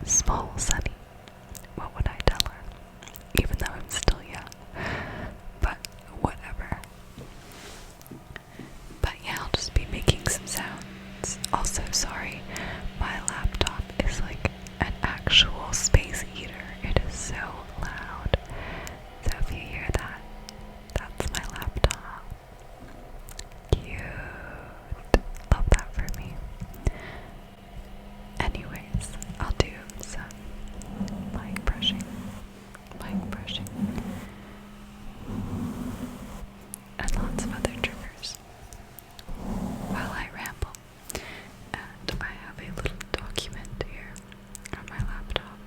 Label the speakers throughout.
Speaker 1: small Sunny. What would I tell her? Even though I'm still young. But whatever. But yeah, I'll just be making some sounds. Also, sorry, my laptop is like an actual space heater. It is so loud. So if you hear that, that's my laptop. Cute. Love that for me. Anyways, I'll do some mic brushing, and lots of other triggers while I ramble. And I have a little document here on my laptop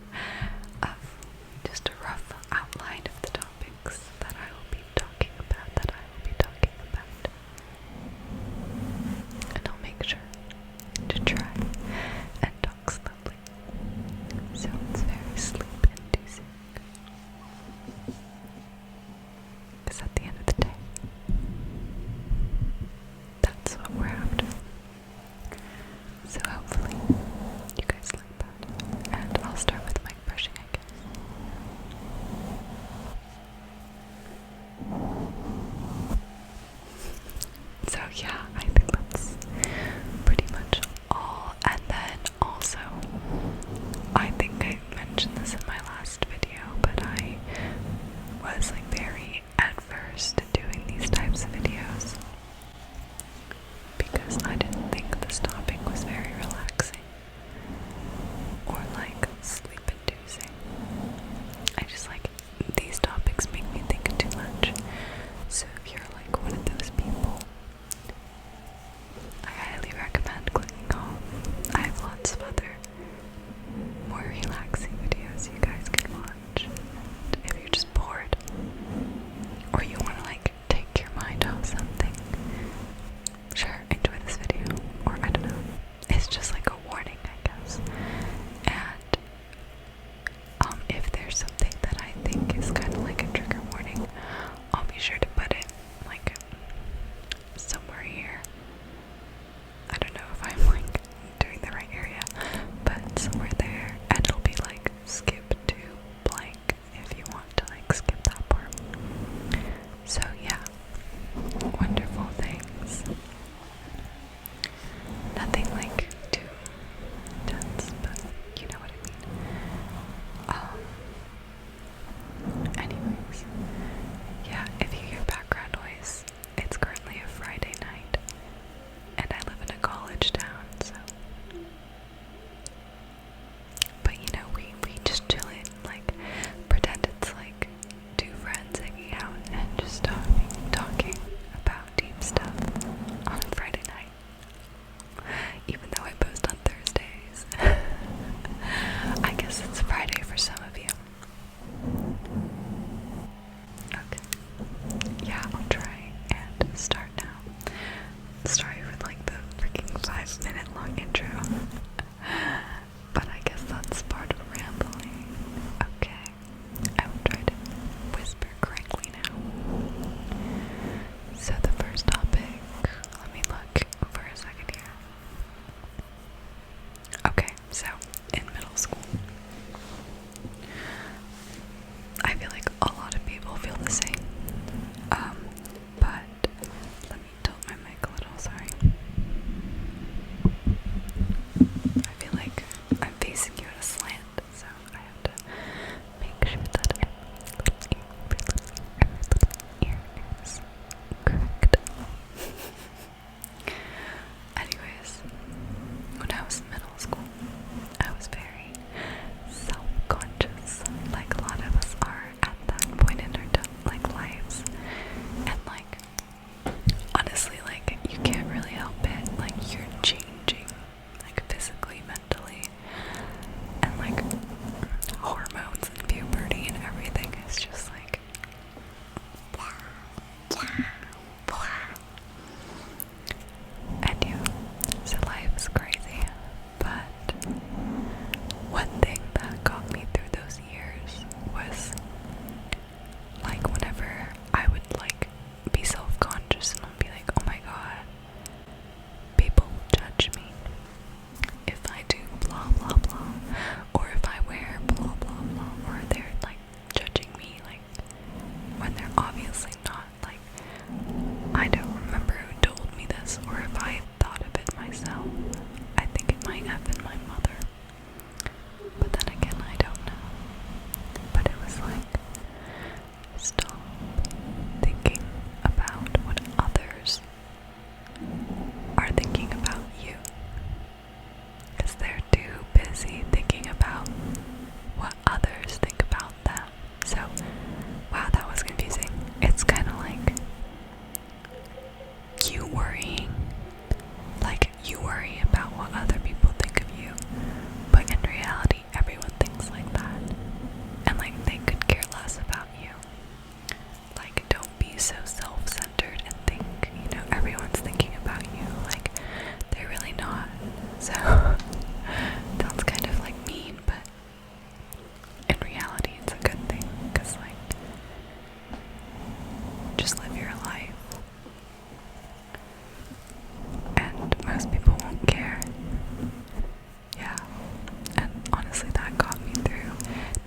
Speaker 1: of just a rough outline of the topics that I will be talking about, And I'll make sure to try and talk slowly, so it's very sleep-inducing. Because at the end of the day, that's what we're after. So hopefully, you guys like that. And I'll start with mic brushing, I guess. So yeah, I think that's pretty much all. And then also, I think I mentioned this in my last video, but I was like very adverse to doing these types of videos because I didn't think this topic was very relaxing or like sleep inducing. I just like these topics make me think too much. So if you're like one of those people, I highly recommend clicking off. I have lots of other more relaxing videos you guys can watch. If you're just bored or you want to like take your mind off something, sure, enjoy this video. Or I don't know. It's just like a warning, I guess. And if there's something that I think is kind of like a trigger warning, I'll be sure to put it like somewhere here. I don't know if I'm like doing the right area, but somewhere there, and it'll be like skip to blank if you want to like skip that part. So yeah, wonderful things. Nothing like too intense, but you know what I mean. Anyways, yeah, if you hear background noise, it's currently a Friday night, and I live in a college town, so. But you know, we just chill it, like, pretend it's like two friends hanging out and just talking about deep stuff on a Friday night. Even though I post on Thursdays. I guess it's Friday for some of you. Okay. Yeah, I'll try and start now. Sorry for like the freaking 5-minute long intro. But I guess that's part of rambling. Okay. I will try to whisper correctly now. So the first topic, let me look for a second here. Okay, so in middle school, I feel like a lot of people feel the same. But let me tilt my mic a little, sorry. I feel like I'm facing you at a slant, so I have to make sure that every little ear is correct. Anyways, when I was in middle school, I about what other people think of you, but in reality, everyone thinks like that. And like, they could care less about you. Like, don't be so self-centered and think, you know, everyone's thinking about you. Like, they're really not. So, sounds kind of like mean, but in reality, it's a good thing, because like, just live your life. And most people won't care. Yeah. And honestly, that got me through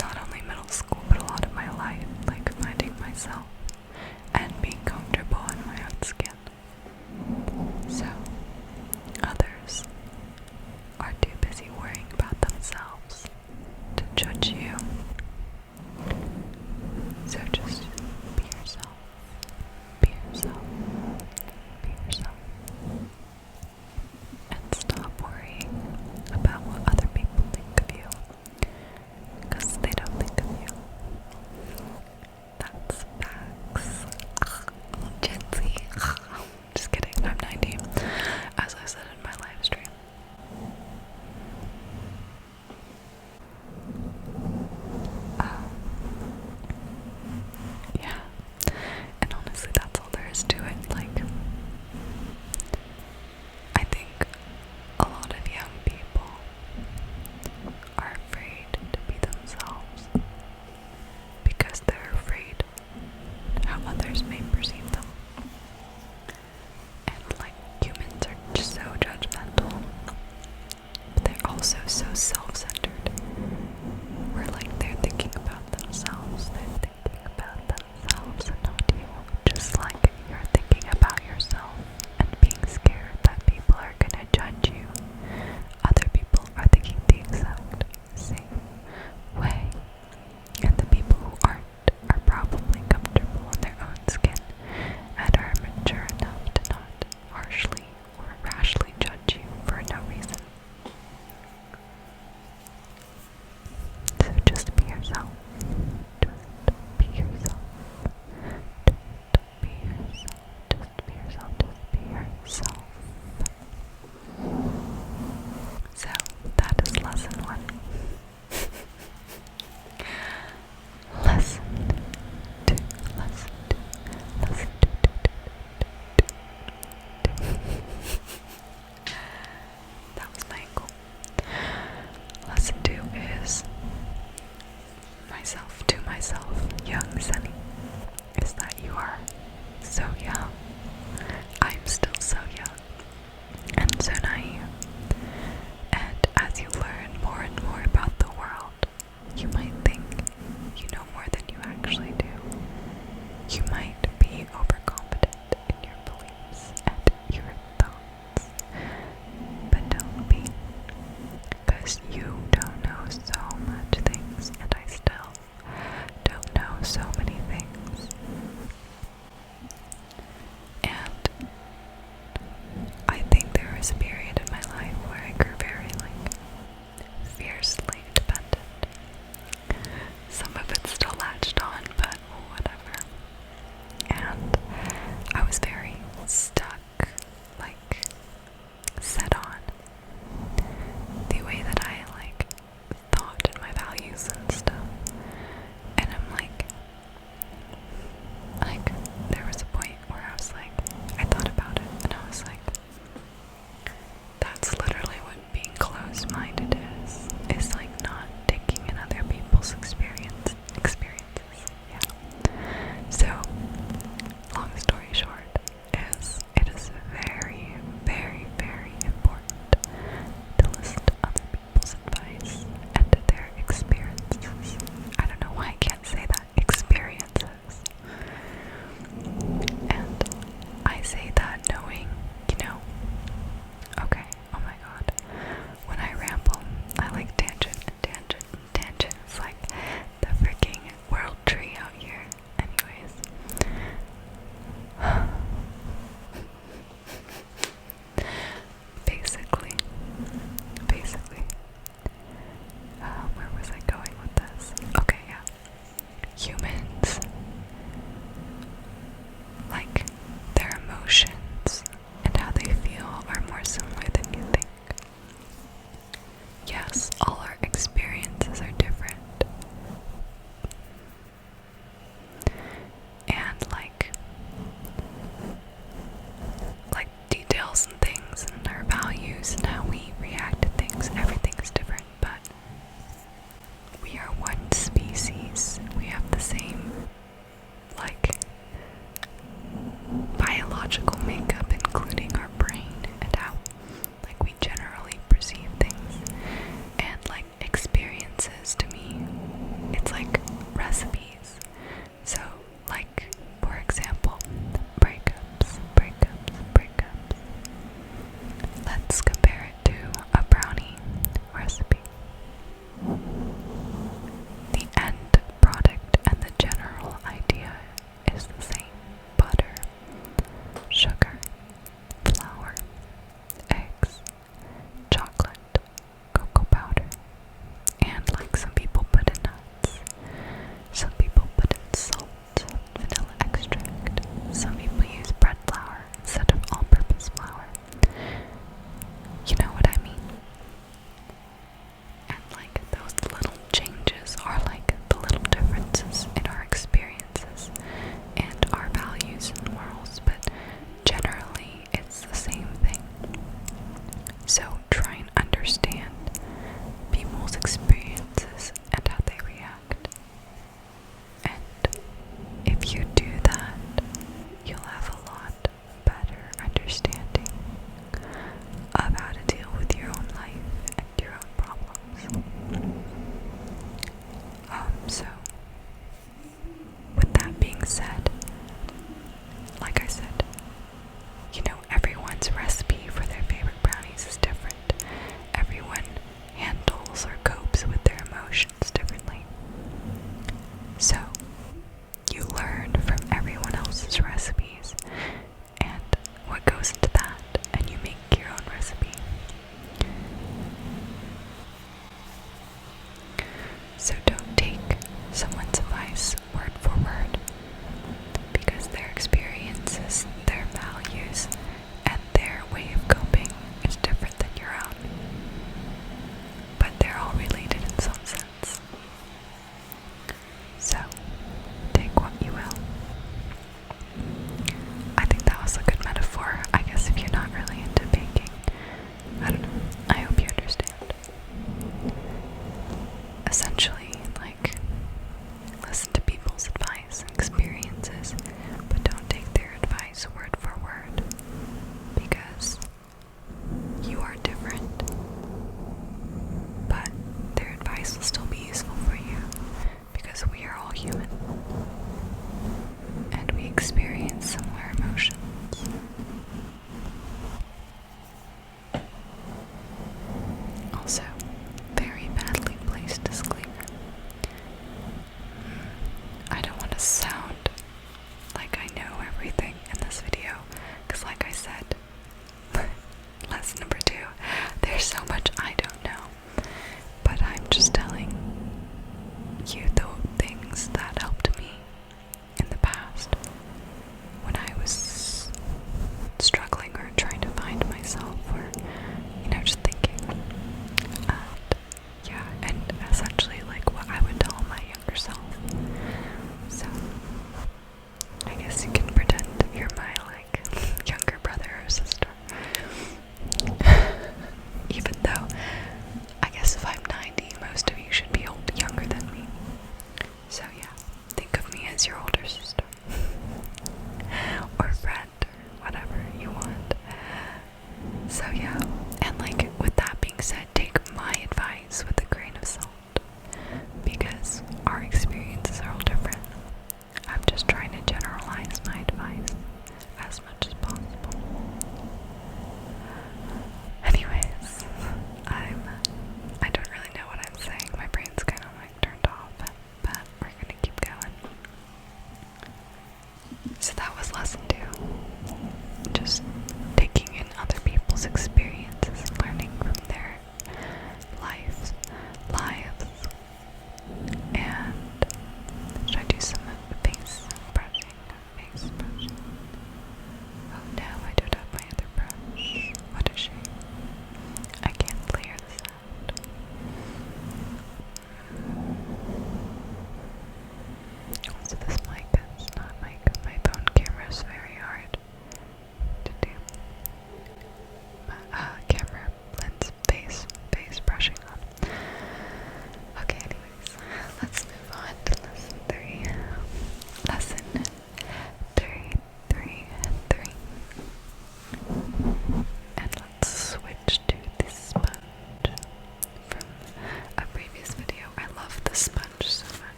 Speaker 1: not only middle school, but a lot of my life, like finding myself and being comfortable in my own skin. So, others are too busy worrying about themselves to judge you. So just be yourself. Be yourself. Be yourself. And stop worrying about what other people think of you, because they don't think of you. That's facts. Gen Z. Just kidding, I'm 19, as I said in my live stream. Yeah, and honestly, that's all there is to it. Like, I think a lot of young people are afraid to be themselves because they're afraid how others may perceive them. And like, humans are just so judgmental, but they're also so self-centered. Where like, they're thinking about themselves, they're thinking about themselves and not you. Just like you're thinking about yourself and being scared that people are gonna judge you, other people are thinking the exact same way. And the people who aren't are probably comfortable in their own skin and are mature enough to not harshly or rashly judge you for no reason. So just be yourself. Just be yourself. Just be yourself. Just be yourself. Just be yourself. So that is lesson 1. Lesson 2. Lesson 2. Lesson 2. That was my goal. Lesson 2 is myself to myself, young Sunny, is that you are so young. I'm still so young and so naive. And as you learn more and more about the world, you might think you know more than you actually do. You might be overconfident in your beliefs and your thoughts, but don't be, because you don't know so much things, and I still don't know so many things. And I think there was a period in my life where I grew very, like, fiercely independent. Some of it's still latched on, but whatever. And I was very stuck, like, set on the way that I, like,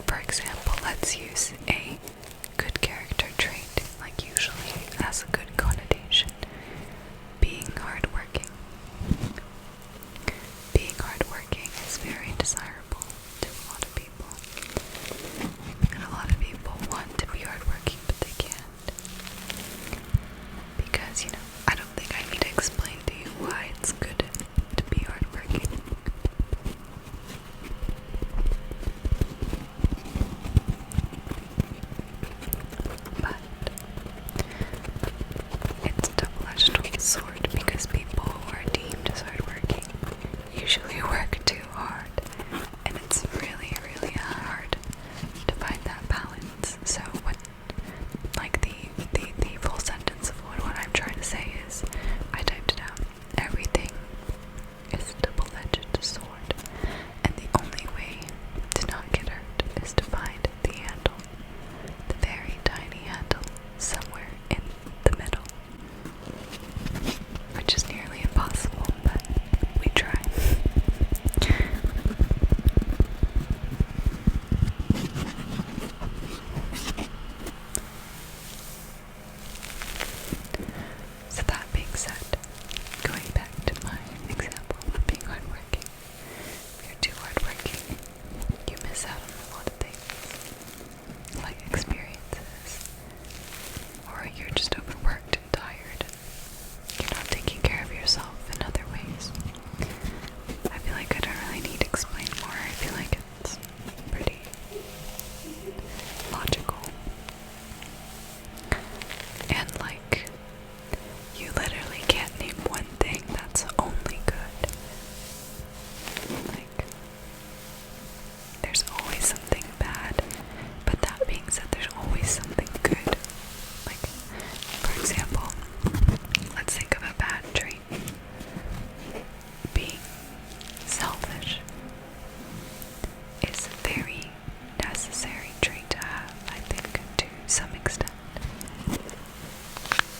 Speaker 1: for example, let's use a good character trait, like usually has a good connotation. Being hardworking. Being hardworking is very desirable to a lot of people. And a lot of people want to be hardworking, but they can't. Because, I don't think I need to explain to you why it's good to be hardworking. But it's a double-edged sword because people who are deemed as hardworking usually work too hard, and it's really, really hard to find that balance. So what, like the full sentence of what I'm trying to say is, I typed it out. Everything is a double-edged sword, and the only way to not get hurt is to find the handle, the very tiny handle, somewhere in the middle. Which is nearly impossible, but we try. So that being said, going back to my example of being hardworking, if you're too hardworking, you miss out on a lot of things, like experiences, or you're just overworked and tired, and you're not taking care of yourself in other ways. I feel like I don't really need to explain more. I feel like it's pretty logical. And like, you literally can't name one thing that's only good. Like, there's always something bad, but that being said, there's always something good. Like, for example, let's think of a bad trait. Being selfish is a very necessary trait to have, I think, to some extent.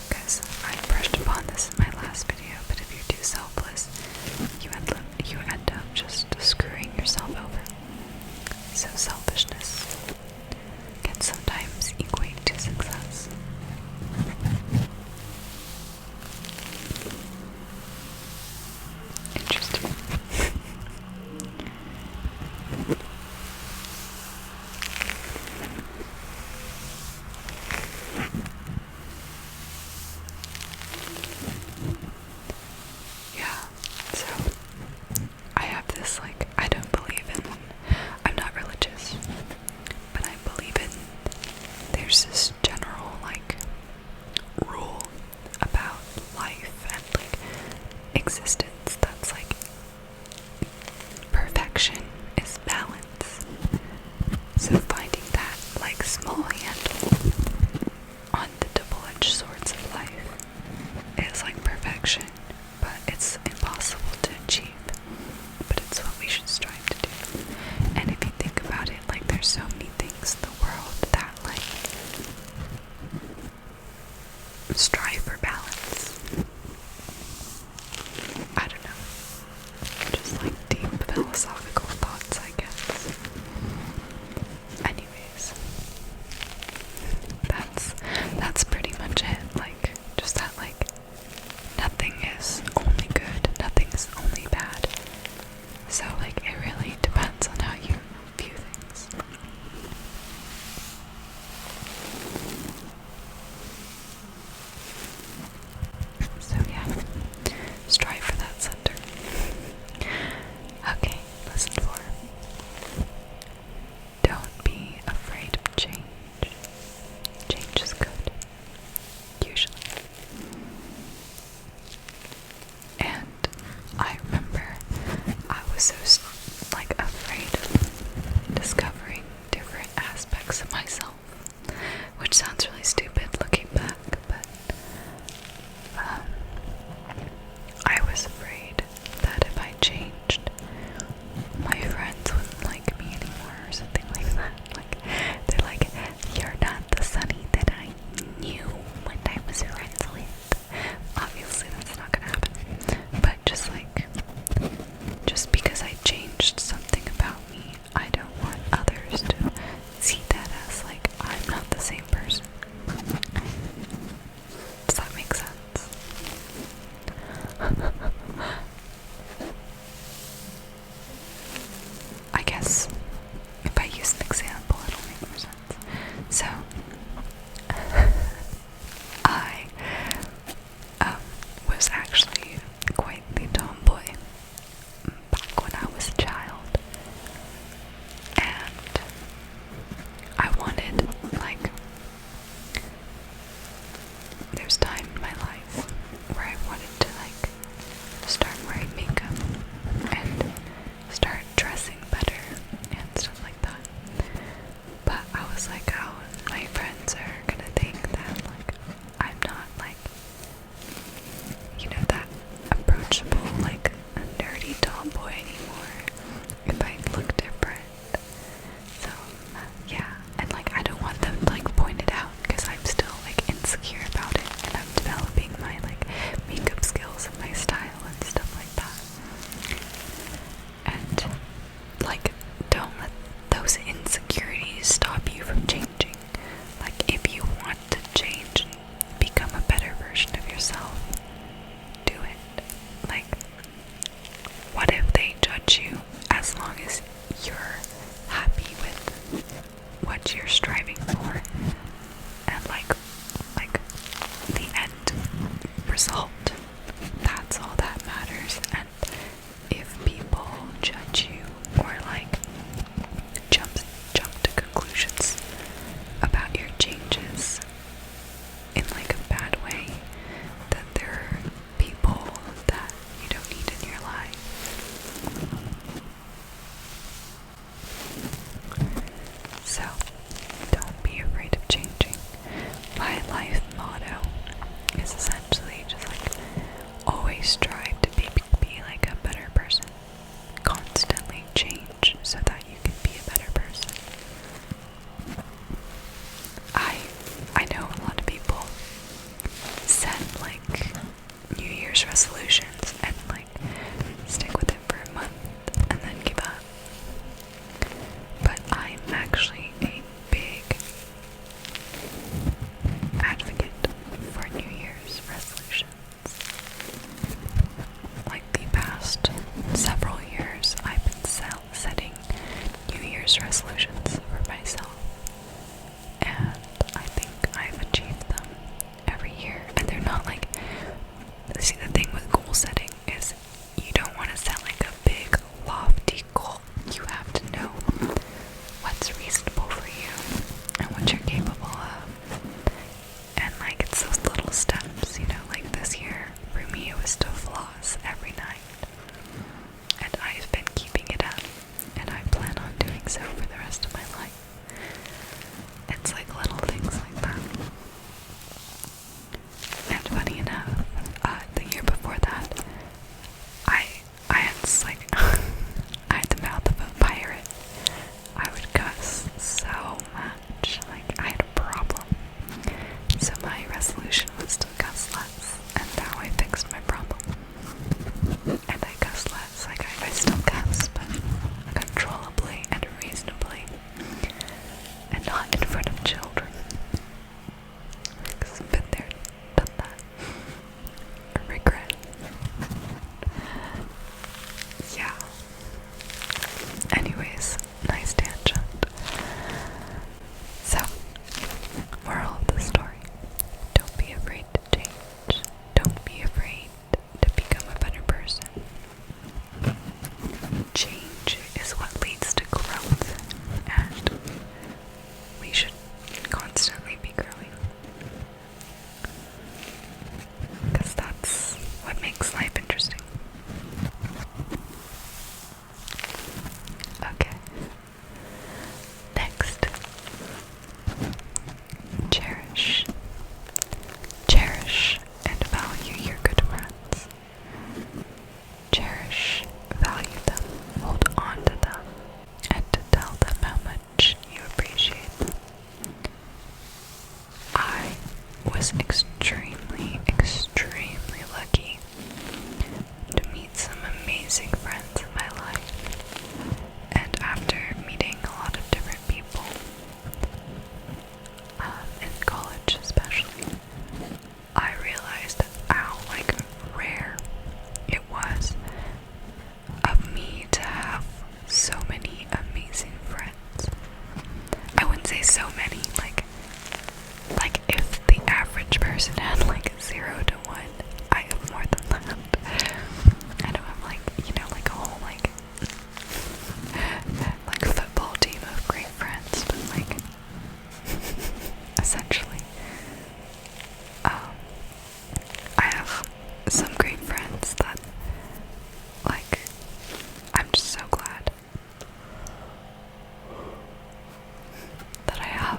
Speaker 1: Because I brushed upon this in my last video, but if you're too selfless, you end up just screwing yourself over. So selfishness can sometimes equate to success. Interesting. Yeah, so I have this, like, I don't believe in, I'm not religious, but I believe in, there's this general, like, rule about life and, like, existence that's like, perfection is balance. So finding that, like, small handle on the double-edged swords of life is like perfection, but it's impossible to achieve. But it's what we should strive to do. And if you think about it, like, there's so many things in the world that, like, strive for balance. I don't know. Just like deep philosophical thoughts, I guess. Anyways, that's pretty much it. Like, just that, like, nothing is only good, nothing is only bad. So, like, it really depends on how you view things. So yeah, strive for that center. Okay, lesson 4. Don't be afraid of change. Change is good, usually. And I remember I was so like afraid of discovering different aspects of myself, which sounds really stupid looking back, but I was afraid that if I changed, my friends wouldn't like me anymore or something like that. Like, they're like, you're not the Sunny that I knew when I was friends with. Obviously that's not gonna happen. But just like, just because I changed something about me, I don't want others to was like, oh, my friends are gonna think that like I'm not like, that approachable, like a nerdy tomboy anymore. If I look different. So yeah, and like I don't want them to like point it out because I'm still like insecure about it, and I'm developing my like makeup skills and my style and stuff like that. And like, don't let those insecurities stop you from changing. Like, if you want to change and become a better version of yourself, do it. Like, what if they judge you as long as you're happy with what you're striving for and like the end result? That's all that matters. And if people judge you or like jump to conclusions about your changes in like a bad way, then there are people that you don't need in your life. So don't be afraid of changing. My life motto is essentially just like always strive to be like a better person. Constantly change so that you can be a better person. I know a lot of people set like New Year's resolutions and like stick with it for a month and then give up. But I'm actually a big advocate for New Year's resolutions. Like the past several years, I've been setting New Year's resolutions for myself, and I think I've achieved them every year. And they're not like, see, the thing with goal setting is you don't want to set like a big lofty goal. You have to know what's reasonable for you and what you're capable of. And like, it's those little steps, like this year for me it was to floss every night, and I've been keeping it up, and I plan on doing so for the rest of my life. It's like little things like that. And funny enough, the year before that, I had this, like, I had the mouth of a pirate. I would cuss so much, like, I had a problem. So my resolution was to cuss less, and now I fixed my problem. And I cuss less, like, I still cuss, but controllably and reasonably, and not in front of children. Because I've been there, done that. Regret. Yeah. Anyways, nice tangent. So, moral of the story: don't be afraid to change. Don't be afraid to become a better person. Change is what leads to growth, and we should constantly be growing, because that's what makes life interesting. Okay. Next. Cherish. Cherish and value your good friends. Cherish, value them, hold on to them, and to tell them how much you appreciate them. I was extremely, extremely lucky to meet some amazing friends in my life. And after meeting a lot of different people, in college especially, I realized how like rare it was of me to have so many amazing friends. I wouldn't say so many, like if the average person had like 0 to 1, I have more than that. I don't have like, like a whole like football team of great friends, but like essentially, I have some great friends that like I'm just so glad that I have.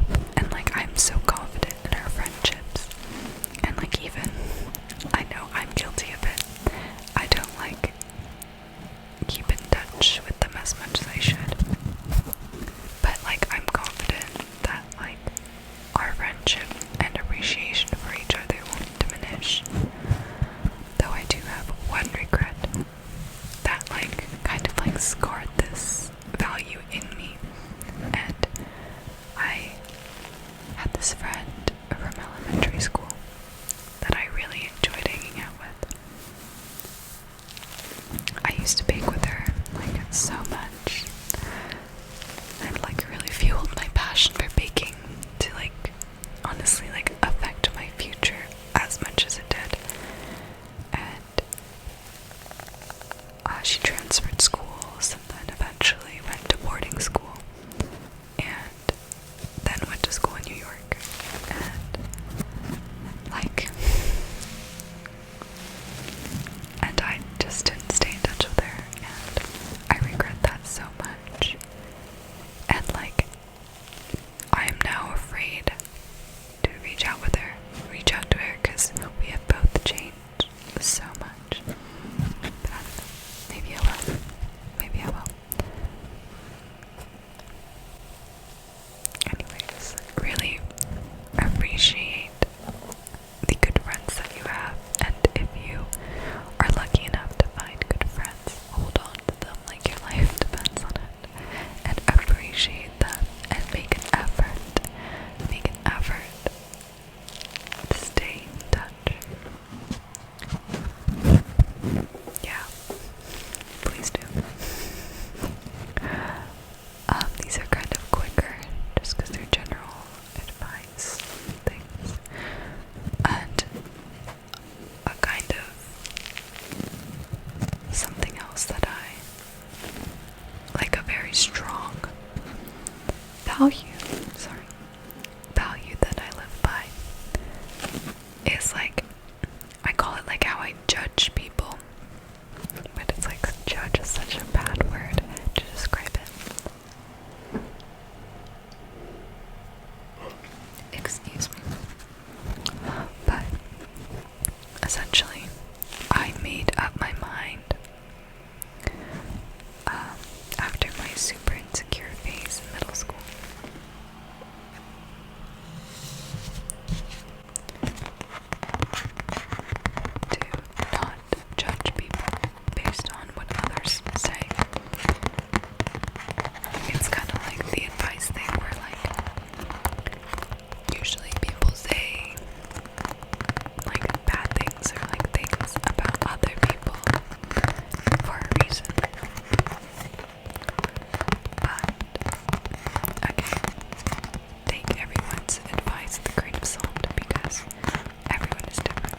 Speaker 1: value that I live by is like, I call it like how I judge people, but it's like judge is such a bad word to describe it. Excuse me. But essentially, I made up my mind after my super insecure phase in middle school. To not judge people based on what others say. It's kind of like the advice thing where like usually people say like bad things or like things about other people for a reason. But again, take everyone's advice with a grain of salt because everyone is different.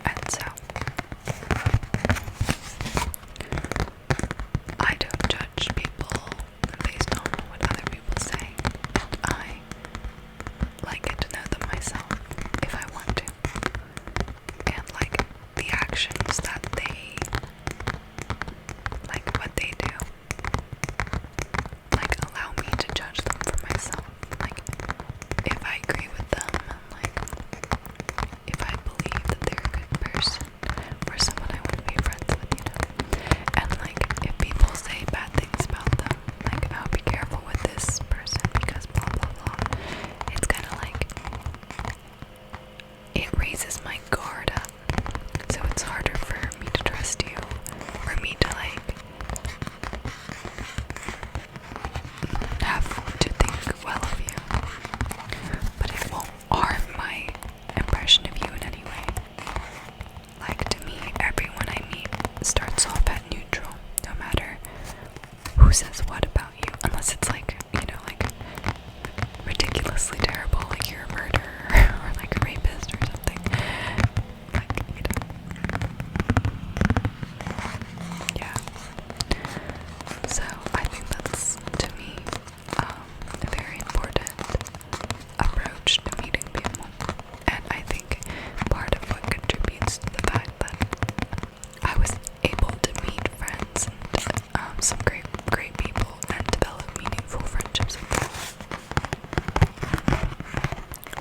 Speaker 1: And so I don't judge people based on what other people say. I like get to know them myself if I want to. And like the actions that they, like what they do, like allow me to judge them for myself. Like if I agree with them and like if I believe that they're a good person or someone I want to be friends with, you know. And like if people say bad things about them, like oh, be careful with this person because blah blah blah. It's kind of like it raises my guard up, so it's harder for me to trust you, or me to like have to think well of you, but it won't harm my impression of you in any way. Like to me, everyone I meet starts off at neutral, no matter who says what about you, unless it's like, you know, like ridiculously terrible, like you're a murderer or like a rapist or something. Like, you know. Yeah. So I think that's, to me, a very important approach to meeting people. And I think part of what contributes to the fact that I was able to meet friends and some great people and develop meaningful friendships with them.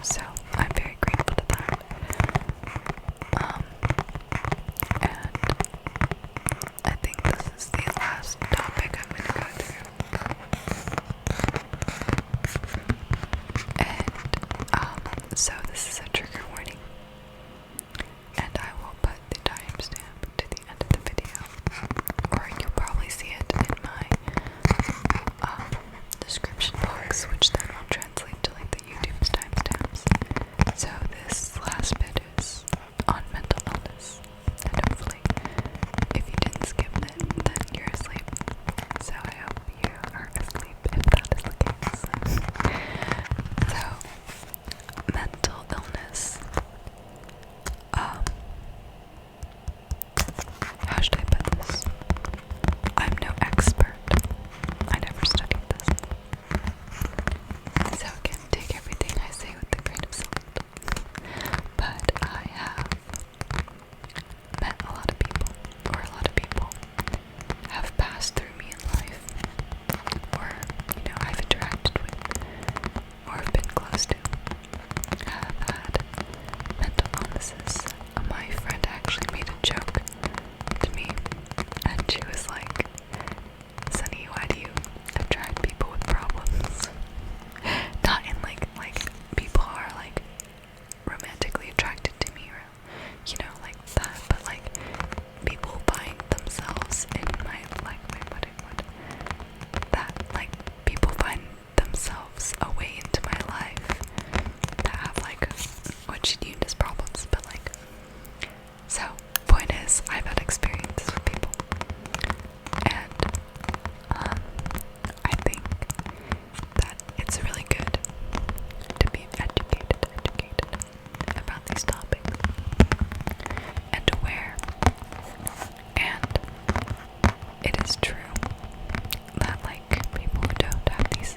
Speaker 1: So I'm very grateful to that. And I think this is the last topic I'm gonna go through. And so this is a trigger warning. And I will put the timestamp to the end of the video, or you'll probably see it in my description box, which then will translate to like the YouTube's timestamps. So this last bit is on mental illness, and hopefully, if you didn't skip it, then you're asleep. So I hope you are asleep if that is the case. So, mental illness. How should I put this? I'm no expert. I never studied this. So again, take everything I say with a grain of salt. But I have met a lot of people, or a lot of people have passed through me in life, or, you know, I've interacted with, or have been close to, have had mental illnesses. My friend actually made a joke to me, and she was like, Sunny, why do you attract people with problems? Not in like people are like romantically attracted to me, or you know, like that, but like people find themselves in my, like, wait, what that, like, people find themselves a way into my life that have like what she deemed as problems, but like, so point is, I've had experiences with people, and I think that it's really good to be educated about these topics and aware. And it is true that like people who don't have these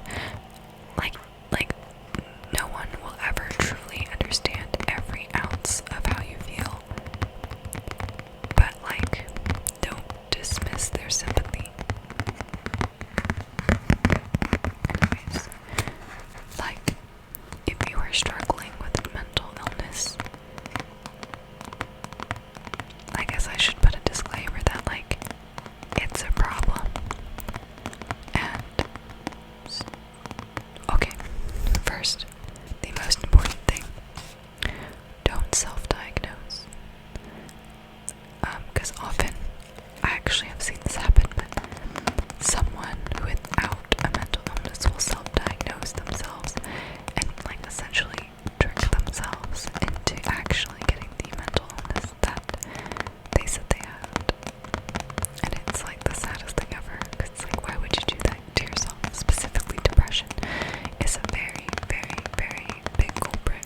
Speaker 1: first, the most important thing, don't self-diagnose. Because often, I actually have seen this happen, but someone without a mental illness will self-diagnose themselves and like essentially trick themselves into actually getting the mental illness that they said they had. And it's like the saddest thing ever, because it's like, why would you do that to yourself? Specifically, depression is a very, very, very big culprit.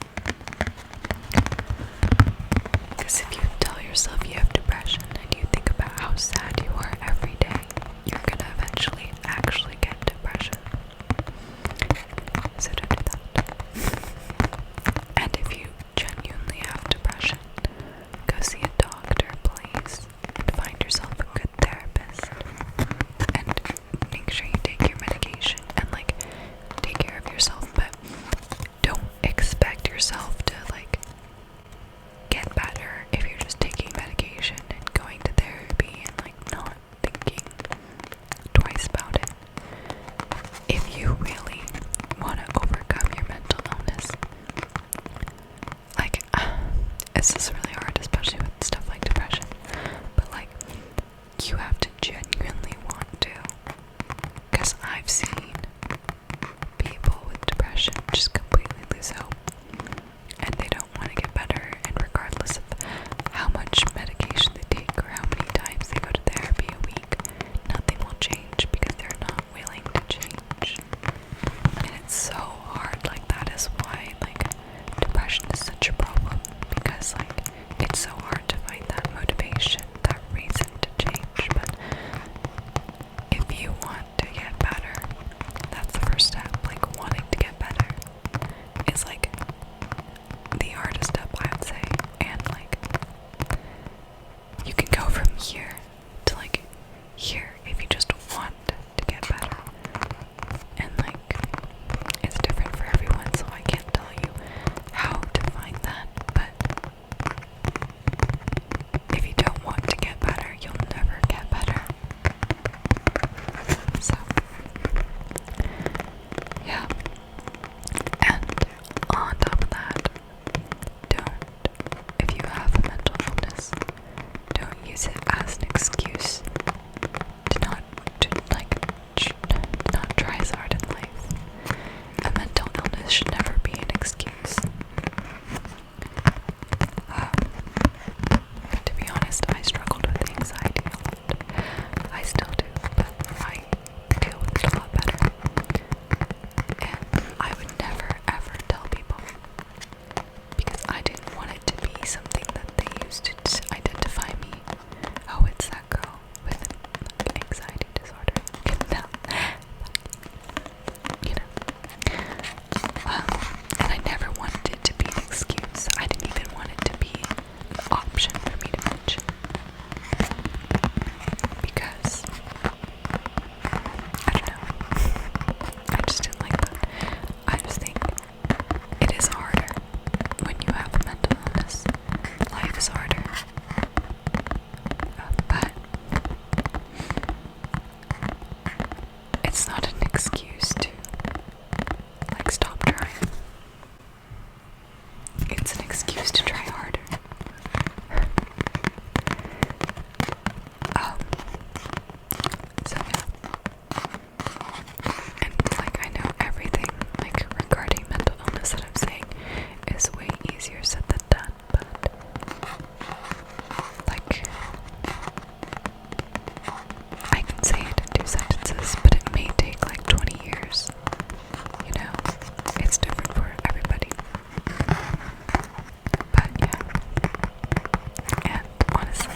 Speaker 1: Because if you tell yourself you have depression and you think about how sad you are every day, you're gonna eventually actually get depression. So don't do that. And if you genuinely have depression, go see a doctor, please, and find yourself a good therapist. And make sure you take your medication and like take care of yourself, but don't expect yourself to like get better if you're just taking medication and going to therapy and like not thinking twice about it. If you really want to overcome your mental illness, like, it's just really hard, especially with stuff like depression, but like, you have to genuinely want to, because I've seen people with depression just completely lose hope, and they don't want to get better, and regardless of how much medication they take or how many times they go to therapy a week, nothing will change because they're not willing to change. And it's so hard. Like, that is why like depression is such a problem, because like it's so hard to find that motivation, that reason to change. But if you want to get better, that's the first step. Like, wanting to get better is like the hardest step, I would say. And like, you can go from here to like here if you just want to get better. And like, it's different for everyone, so I can't tell you how to find that. But if you don't want to get better, you'll never get better. So yeah. And on top of that, if you have a mental illness, don't use it as an excuse to not try as hard in life. A mental illness should never be an excuse. To be honest, I struggled with anxiety a lot. I still do, but I deal with it a lot better. And I would never ever tell people, because I didn't want it to be something that they used to identify me. Oh, it's that girl with an anxiety disorder. And I never wanted it to be an excuse. I didn't even want it to be an option for me to mention. Because, I don't know, I just didn't like that. I just think it is harder when you have a mental illness. Life is harder. But it's not an excuse to like stop trying. It's an excuse to try harder. So yeah. And like, I know everything like regarding mental illness that I'm saying is way easier said than done, but like, I can say it in 2 sentences, but it may take like 20 years. You know, it's different for everybody. But yeah. And honestly,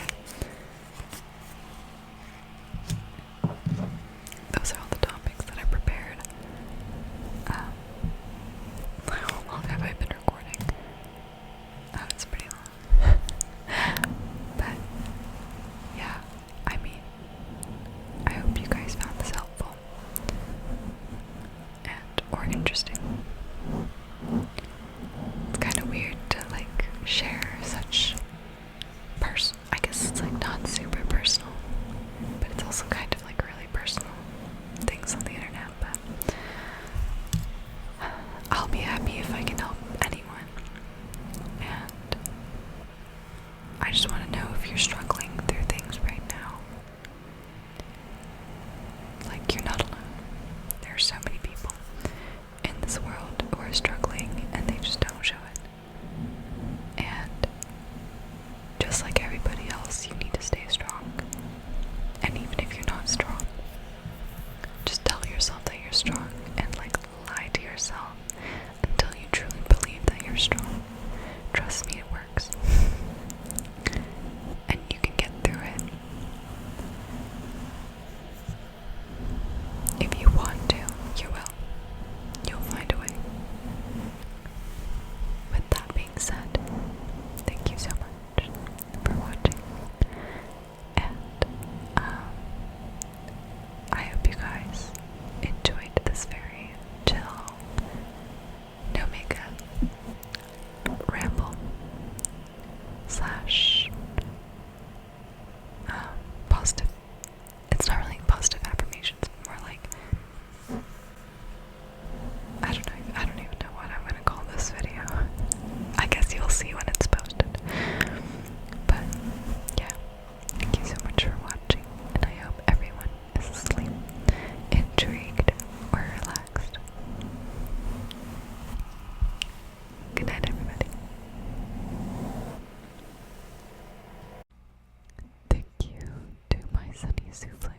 Speaker 1: those are all the topics that I prepared. How long have I been recording? Oh, it's pretty long. But yeah, I mean, I hope you guys found this helpful and or interesting. It's kind of weird to like share such I guess it's like not super personal, but it's also kind of like really personal things on the internet. But I'll be happy strong. Trust me, it works. And you can get through it. If you want to, you will. You'll find a way. With that being said, thank you so much for watching. And I hope you guys enjoyed this very chill, no makeup ramble slash positive. It's not really positive affirmations, but more like I don't even know what I'm gonna call this video. I guess you'll see when it's posted. But yeah, thank you so much for watching, and I hope everyone is asleep, intrigued, or relaxed. Good night, everybody. Thank you to my Sunny Souffle